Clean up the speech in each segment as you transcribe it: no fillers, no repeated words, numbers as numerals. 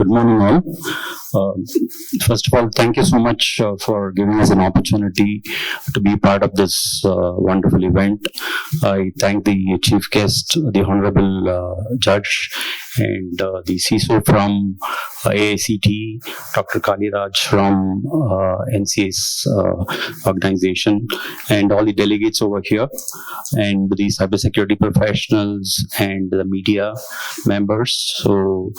morning, all. First of all, thank you so much for giving us an opportunity to be part of this wonderful event. I thank the chief guest, the Honorable Judge, and the CISO from AICT, Dr. Kaliraj from NCS organization, and all the delegates over here, and the cybersecurity professionals and the media members. So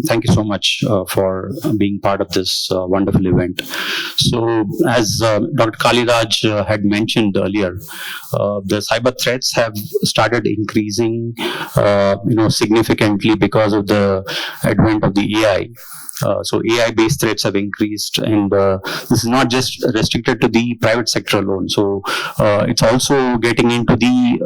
thank you so much for being part of this wonderful event. So as Dr. Kaliraj had mentioned earlier, the cyber threats have started increasing significantly because of the advent of the AI. So AI-based threats have increased, and this is not just restricted to the private sector alone. So it's also getting into the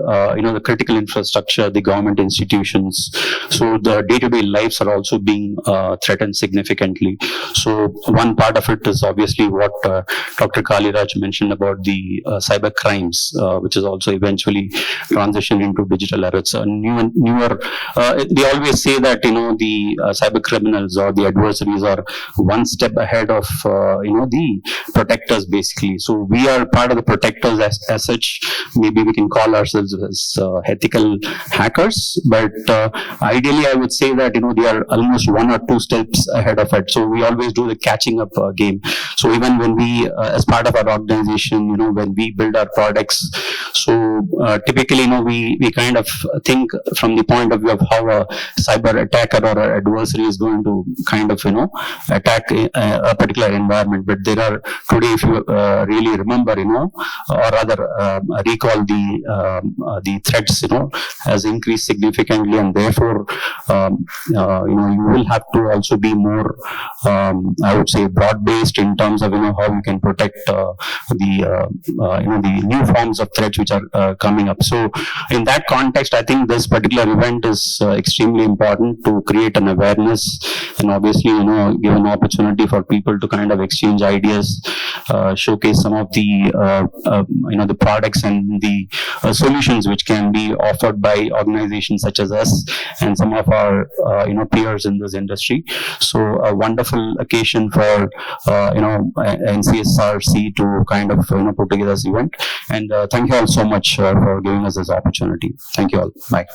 critical infrastructure, the government institutions. So the day-to-day lives are also being threatened significantly. So one part of it is obviously what Dr. Kaliraj mentioned about the cyber crimes, which is also eventually transitioned into digital era. It's a newer. They always say that the cyber criminals or the adversaries are one step ahead of the protectors, basically. So we are part of the protectors as such. Maybe we can call ourselves as ethical hackers, but ideally I would say that they are almost one or two steps ahead of it. So we always do the catching up game. So even when we as part of our organization, when we build our products, so typically we kind of think from the point of view of how a cyber attacker or an adversary is going to kind of attack a particular environment. But there are today, if you really remember, or rather recall the threats has increased significantly, and therefore you will have to also be more I would say broad based in terms of how you can protect the new forms of threats which are coming up. So in that context, I think this particular event is extremely important to create an awareness, and obviously give an opportunity for people to kind of exchange ideas, showcase some of the the products and the solutions which can be offered by organizations such as us and some of our peers in this industry. So a wonderful occasion for NCSRC to kind of put together this event, and thank you all so much for giving us this opportunity. Thank you all. Bye.